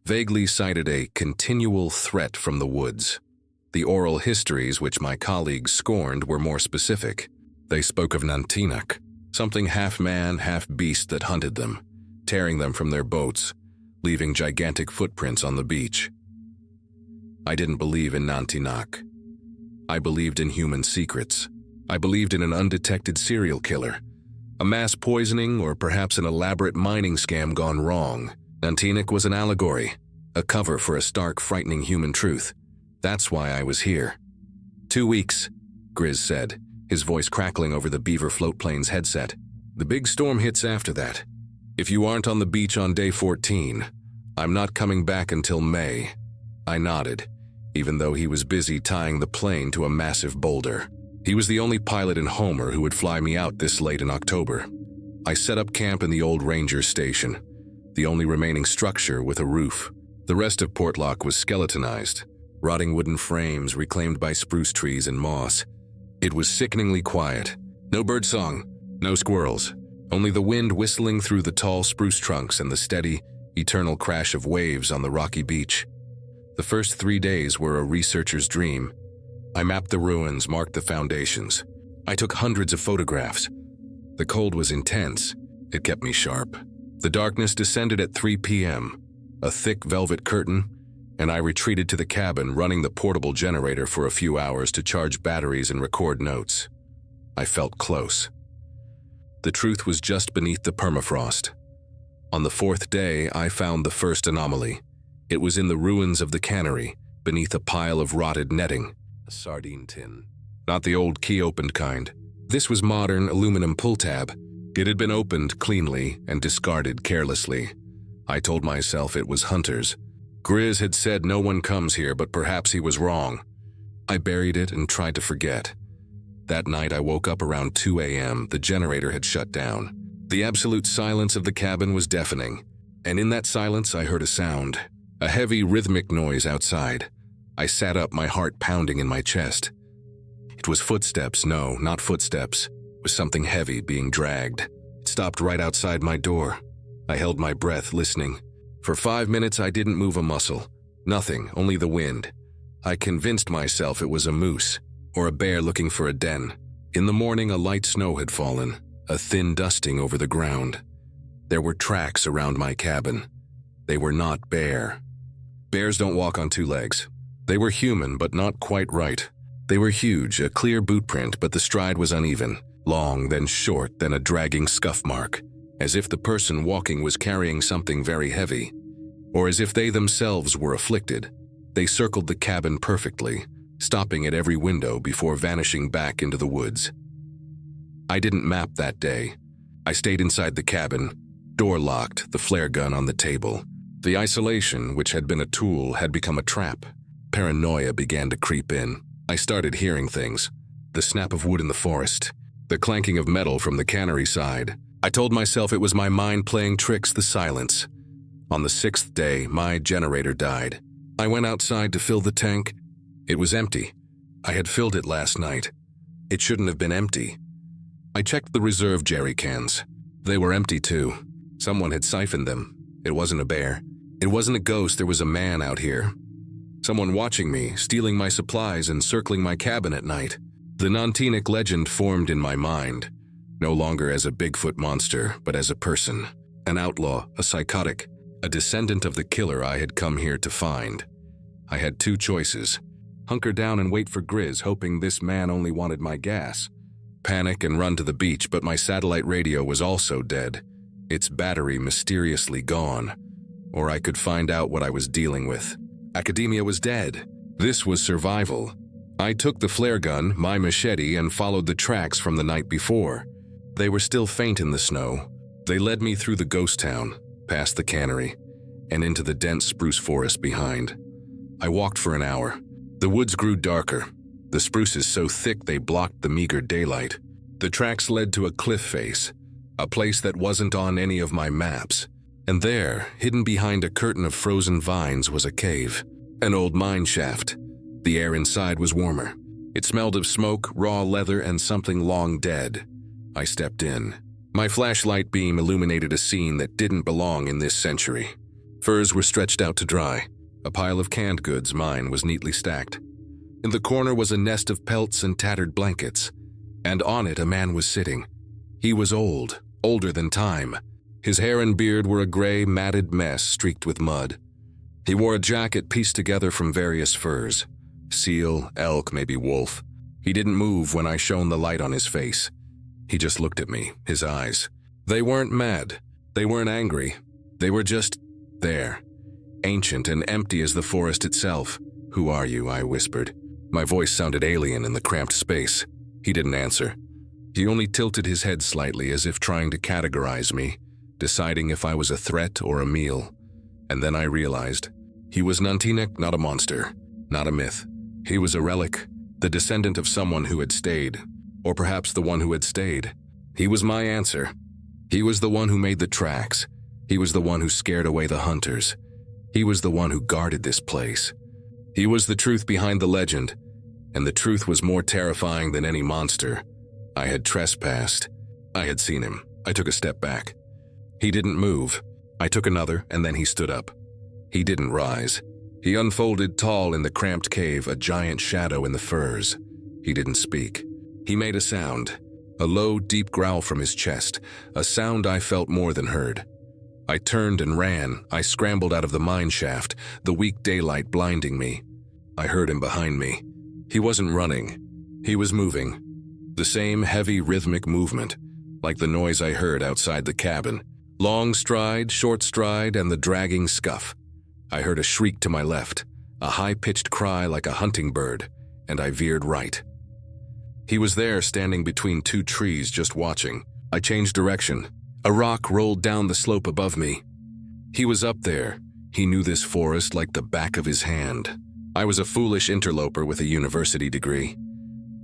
vaguely cited a continual threat from the woods. The oral histories which my colleagues scorned were more specific. They spoke of Nantinak, something half-man, half-beast that hunted them, tearing them from their boats, leaving gigantic footprints on the beach. I didn't believe in Nantinak. I believed in human secrets. I believed in an undetected serial killer, a mass poisoning, or perhaps an elaborate mining scam gone wrong. Nantinak was an allegory, a cover for a stark, frightening human truth. That's why I was here. 2 weeks, Grizz said, his voice crackling over the Beaver floatplane's headset. The big storm hits after that. If you aren't on the beach on day 14, I'm not coming back until May. I nodded, even though he was busy tying the plane to a massive boulder. He was the only pilot in Homer who would fly me out this late in October. I set up camp in the old ranger station, the only remaining structure with a roof. The rest of Portlock was skeletonized, rotting wooden frames reclaimed by spruce trees and moss. It was sickeningly quiet. No birdsong, no squirrels, only the wind whistling through the tall spruce trunks and the steady, eternal crash of waves on the rocky beach. The first 3 days were a researcher's dream. I mapped the ruins, marked the foundations. I took hundreds of photographs. The cold was intense. It kept me sharp. The darkness descended at 3 p.m., a thick velvet curtain, and I retreated to the cabin, running the portable generator for a few hours to charge batteries and record notes. I felt close. The truth was just beneath the permafrost. On the 4th day, I found the first anomaly. It was in the ruins of the cannery, beneath a pile of rotted netting. A sardine tin. Not the old key-opened kind. This was modern aluminum pull-tab. It had been opened cleanly and discarded carelessly. I told myself it was Hunter's. Grizz had said no one comes here, but perhaps he was wrong. I buried it and tried to forget. That night I woke up around 2 a.m. The generator had shut down. The absolute silence of the cabin was deafening, and in that silence I heard a sound, a heavy rhythmic noise outside. I sat up, my heart pounding in my chest. It was footsteps. No, not footsteps. It was something heavy being dragged. It stopped right outside my door. I held my breath, listening. For 5 minutes I didn't move a muscle. Nothing, only the wind. I convinced myself it was a moose, or a bear looking for a den. In the morning a light snow had fallen, a thin dusting over the ground. There were tracks around my cabin. They were not bear. Bears don't walk on 2 legs. They were human, but not quite right. They were huge, a clear boot print, but the stride was uneven. Long, then short, then a dragging scuff mark, as if the person walking was carrying something very heavy, or as if they themselves were afflicted. They circled the cabin perfectly, stopping at every window before vanishing back into the woods. I didn't map that day. I stayed inside the cabin, door locked, the flare gun on the table. The isolation, which had been a tool, had become a trap. Paranoia began to creep in. I started hearing things. The snap of wood in the forest, the clanking of metal from the cannery side. I told myself it was my mind playing tricks, the silence. On the 6th day, my generator died. I went outside to fill the tank. It was empty. I had filled it last night. It shouldn't have been empty. I checked the reserve jerry cans. They were empty too. Someone had siphoned them. It wasn't a bear. It wasn't a ghost. There was a man out here. Someone watching me, stealing my supplies and circling my cabin at night. The Nantinik legend formed in my mind, no longer as a Bigfoot monster, but as a person, an outlaw, a psychotic, a descendant of the killer I had come here to find. I had 2 choices: hunker down and wait for Grizz, hoping this man only wanted my gas, panic and run to the beach, but my satellite radio was also dead, its battery mysteriously gone, or I could find out what I was dealing with. Academia was dead. This was survival. I took the flare gun, my machete, and followed the tracks from the night before. They were still faint in the snow. They led me through the ghost town, past the cannery, and into the dense spruce forest behind. I walked for an hour. The woods grew darker, the spruces so thick they blocked the meager daylight. The tracks led to a cliff face, a place that wasn't on any of my maps. And there, hidden behind a curtain of frozen vines, was a cave, an old mine shaft. The air inside was warmer. It smelled of smoke, raw leather, and something long dead. I stepped in. My flashlight beam illuminated a scene that didn't belong in this century. Furs were stretched out to dry. A pile of canned goods, mine, was neatly stacked. In the corner was a nest of pelts and tattered blankets, and on it a man was sitting. He was old, older than time. His hair and beard were a gray, matted mess streaked with mud. He wore a jacket pieced together from various furs. Seal, elk, maybe wolf. He didn't move when I shone the light on his face. He just looked at me, his eyes. They weren't mad. They weren't angry. They were just there. Ancient and empty as the forest itself. "Who are you?" I whispered. My voice sounded alien in the cramped space. He didn't answer. He only tilted his head slightly as if trying to categorize me, deciding if I was a threat or a meal. And then I realized. He was Nantinik, not a monster, not a myth. He was a relic, the descendant of someone who had stayed, or perhaps the one who had stayed. He was my answer. He was the one who made the tracks. He was the one who scared away the hunters. He was the one who guarded this place. He was the truth behind the legend, and the truth was more terrifying than any monster. I had trespassed. I had seen him. I took a step back. He didn't move. I took another, and then he stood up. He didn't rise. He unfolded tall in the cramped cave, a giant shadow in the furs. He didn't speak. He made a sound, a low, deep growl from his chest, a sound I felt more than heard. I turned and ran. I scrambled out of the mine shaft, the weak daylight blinding me. I heard him behind me. He wasn't running. He was moving. The same heavy, rhythmic movement, like the noise I heard outside the cabin. Long stride, short stride, and the dragging scuff. I heard a shriek to my left, a high-pitched cry like a hunting bird, and I veered right. He was there, standing between 2 trees, just watching. I changed direction. A rock rolled down the slope above me. He was up there. He knew this forest like the back of his hand. I was a foolish interloper with a university degree.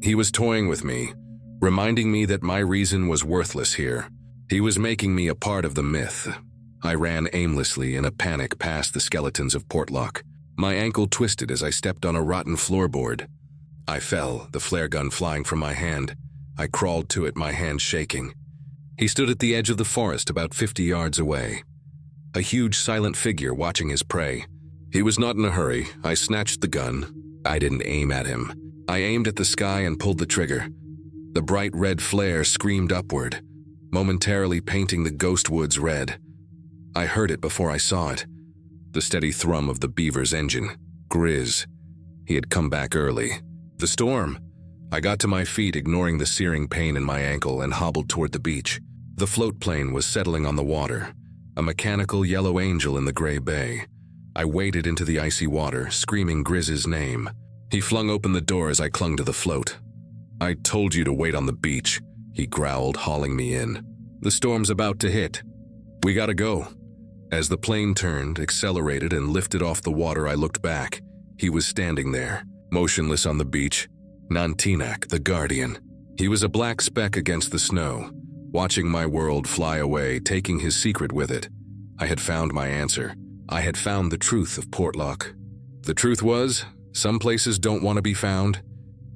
He was toying with me, reminding me that my reason was worthless here. He was making me a part of the myth. I ran aimlessly in a panic past the skeletons of Portlock. My ankle twisted as I stepped on a rotten floorboard. I fell, the flare gun flying from my hand. I crawled to it, my hand shaking. He stood at the edge of the forest about 50 yards away. A huge silent figure watching his prey. He was not in a hurry. I snatched the gun. I didn't aim at him. I aimed at the sky and pulled the trigger. The bright red flare screamed upward, momentarily painting the ghost woods red. I heard it before I saw it. The steady thrum of the beaver's engine. Grizz. He had come back early. The storm. I got to my feet, ignoring the searing pain in my ankle, and hobbled toward the beach. The float plane was settling on the water, a mechanical yellow angel in the gray bay. I waded into the icy water, screaming Grizz's name. He flung open the door as I clung to the float. "I told you to wait on the beach," he growled, hauling me in. "The storm's about to hit. We gotta go." As the plane turned, accelerated, and lifted off the water, I looked back. He was standing there, motionless on the beach. Nantinak, the Guardian. He was a black speck against the snow, watching my world fly away, taking his secret with it. I had found my answer. I had found the truth of Portlock. The truth was, some places don't want to be found,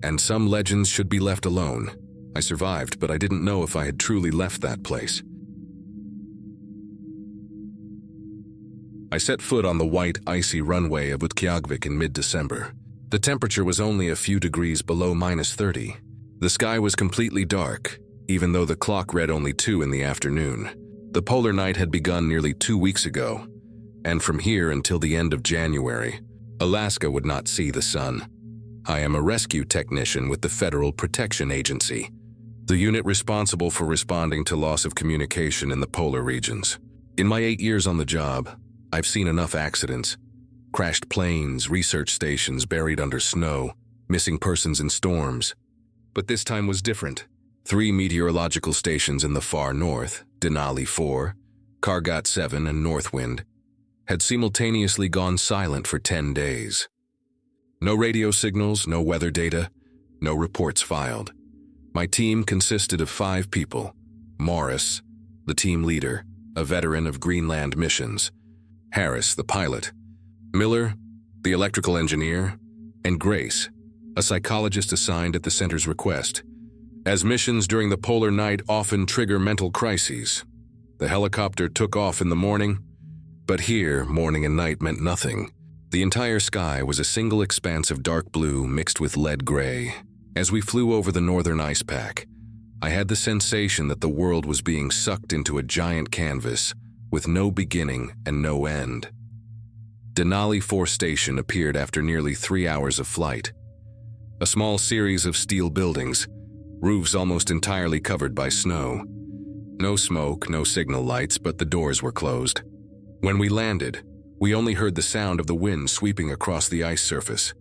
and some legends should be left alone. I survived, but I didn't know if I had truly left that place. I set foot on the white, icy runway of Utqiagvik in mid-December. The temperature was only a few degrees below -30. The sky was completely dark, even though the clock read only 2 in the afternoon. The polar night had begun nearly 2 weeks ago, and from here until the end of January, Alaska would not see the sun. I am a rescue technician with the Federal Protection Agency, the unit responsible for responding to loss of communication in the polar regions. In my 8 years on the job, I've seen enough accidents. Crashed planes, research stations buried under snow, missing persons in storms. But this time was different. 3 meteorological stations in the far north, Denali 4, Kargat 7, and Northwind, had simultaneously gone silent for 10 days. No radio signals, no weather data, no reports filed. My team consisted of 5 people. Morris, the team leader, a veteran of Greenland missions. Harris, the pilot. Miller, the electrical engineer. And Grace, a psychologist assigned at the center's request. As missions during the polar night often trigger mental crises, the helicopter took off in the morning, but here, morning and night meant nothing. The entire sky was a single expanse of dark blue mixed with lead gray. As we flew over the northern ice pack, I had the sensation that the world was being sucked into a giant canvas with no beginning and no end. Denali 4 station appeared after nearly 3 hours of flight. A small series of steel buildings, roofs almost entirely covered by snow. No smoke, no signal lights, but the doors were closed. When we landed, we only heard the sound of the wind sweeping across the ice surface.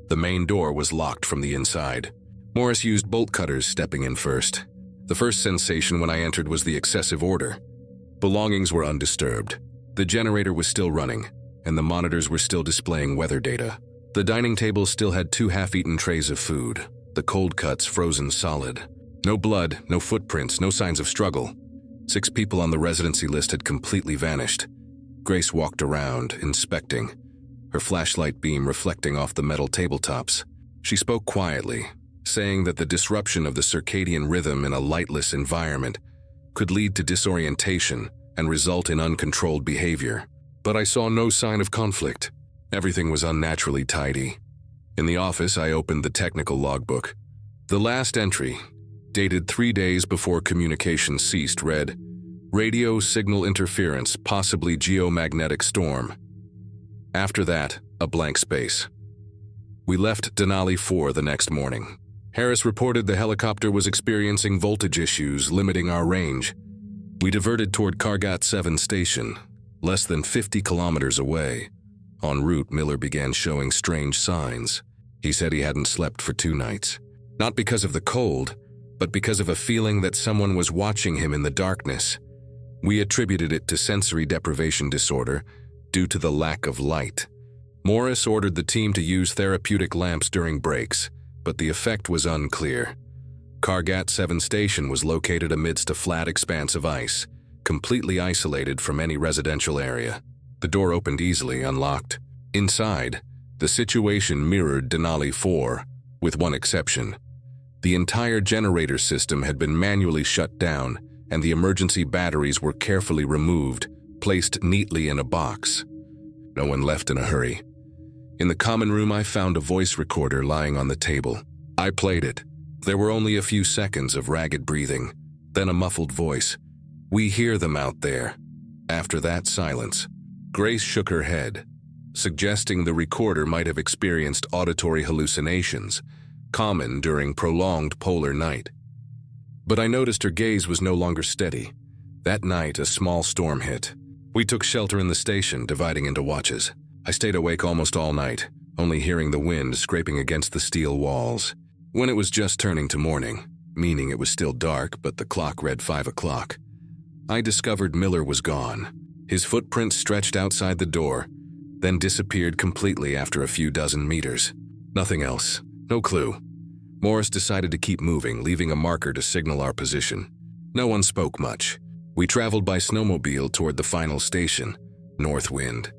The main door was locked from the inside. Morris used bolt cutters, stepping in first. The first sensation when I entered was the excessive order. Belongings were undisturbed. The generator was still running, and the monitors were still displaying weather data. The dining table still had 2 half-eaten trays of food, the cold cuts frozen solid. No blood, no footprints, no signs of struggle. 6 people on the residency list had completely vanished. Grace walked around, inspecting, her flashlight beam reflecting off the metal tabletops. She spoke quietly, saying that the disruption of the circadian rhythm in a lightless environment could lead to disorientation and result in uncontrolled behavior. But I saw no sign of conflict. Everything was unnaturally tidy. In the office, I opened the technical logbook. The last entry, dated 3 days before communication ceased, read, "Radio signal interference, possibly geomagnetic storm." After that, a blank space. We left Denali 4 the next morning. Harris reported the helicopter was experiencing voltage issues, limiting our range. We diverted toward Kargat 7 station, less than 50 kilometers away. En route, Miller began showing strange signs. He said he hadn't slept for 2 nights. Not because of the cold, but because of a feeling that someone was watching him in the darkness. We attributed it to sensory deprivation disorder due to the lack of light. Morris ordered the team to use therapeutic lamps during breaks, but the effect was unclear. Kargat 7 Station was located amidst a flat expanse of ice, completely isolated from any residential area. The door opened easily, unlocked. Inside, the situation mirrored Denali 4, with one exception. The entire generator system had been manually shut down, and the emergency batteries were carefully removed, placed neatly in a box. No one left in a hurry. In the common room, I found a voice recorder lying on the table. I played it. There were only a few seconds of ragged breathing, then a muffled voice. "We hear them out there." After that, silence. Grace shook her head, suggesting the recorder might have experienced auditory hallucinations, common during prolonged polar night. But I noticed her gaze was no longer steady. That night, a small storm hit. We took shelter in the station, dividing into watches. I stayed awake almost all night, only hearing the wind scraping against the steel walls. When it was just turning to morning, meaning it was still dark but the clock read 5 o'clock, I discovered Miller was gone. His footprints stretched outside the door, then disappeared completely after a few dozen meters. Nothing else. No clue. Morris decided to keep moving, leaving a marker to signal our position. No one spoke much. We traveled by snowmobile toward the final station, North Wind.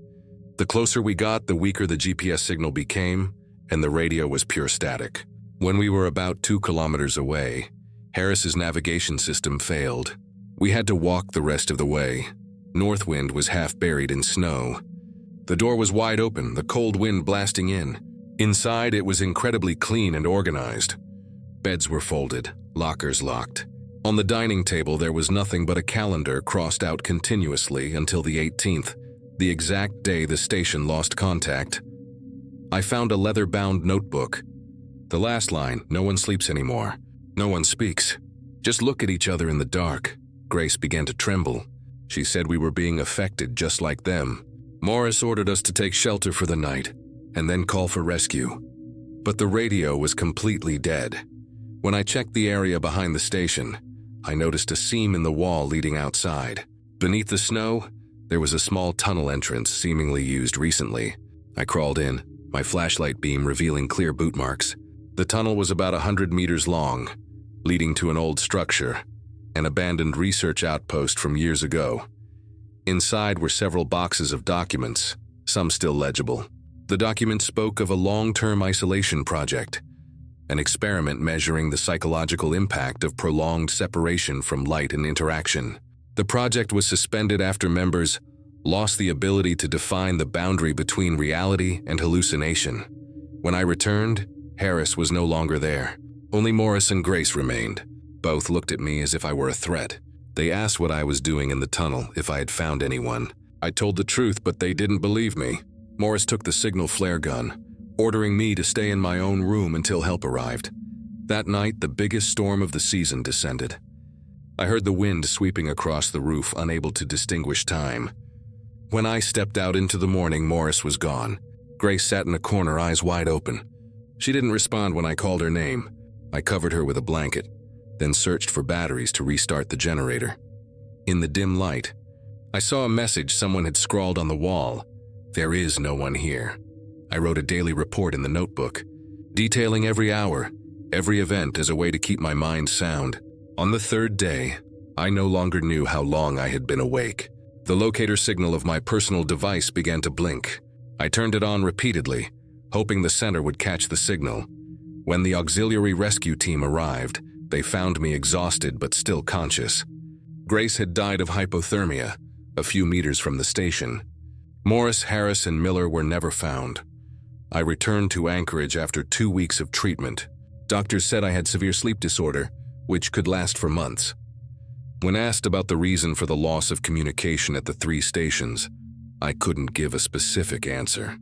The closer we got, the weaker the GPS signal became, and the radio was pure static. When we were about 2 kilometers away, Harris's navigation system failed. We had to walk the rest of the way. North Wind was half buried in snow. The door was wide open, the cold wind blasting in. Inside, it was incredibly clean and organized. Beds were folded, lockers locked. On the dining table, there was nothing but a calendar crossed out continuously until the 18th, the exact day the station lost contact. I found a leather-bound notebook. The last line, "No one sleeps anymore. No one speaks. Just look at each other in the dark." Grace began to tremble. She said we were being affected just like them. Morris ordered us to take shelter for the night, and then call for rescue. But the radio was completely dead. When I checked the area behind the station, I noticed a seam in the wall leading outside. Beneath the snow, there was a small tunnel entrance seemingly used recently. I crawled in, my flashlight beam revealing clear boot marks. The tunnel was about 100 meters long, leading to an old structure, an abandoned research outpost from years ago. Inside were several boxes of documents, some still legible. The documents spoke of a long-term isolation project, an experiment measuring the psychological impact of prolonged separation from light and interaction. The project was suspended after members lost the ability to define the boundary between reality and hallucination. When I returned, Harris was no longer there. Only Morris and Grace remained. Both looked at me as if I were a threat. They asked what I was doing in the tunnel, if I had found anyone. I told the truth, but they didn't believe me. Morris took the signal flare gun, ordering me to stay in my own room until help arrived. That night, the biggest storm of the season descended. I heard the wind sweeping across the roof, unable to distinguish time. When I stepped out into the morning, Morris was gone. Grace sat in a corner, eyes wide open. She didn't respond when I called her name. I covered her with a blanket, then searched for batteries to restart the generator. In the dim light, I saw a message someone had scrawled on the wall. "There is no one here." I wrote a daily report in the notebook, detailing every hour, every event as a way to keep my mind sound. On the 3rd day, I no longer knew how long I had been awake. The locator signal of my personal device began to blink. I turned it on repeatedly, hoping the center would catch the signal. When the auxiliary rescue team arrived, they found me exhausted but still conscious. Grace had died of hypothermia, a few meters from the station. Morris, Harris, and Miller were never found. I returned to Anchorage after 2 weeks of treatment. Doctors said I had severe sleep disorder, which could last for months. When asked about the reason for the loss of communication at the 3 stations, I couldn't give a specific answer.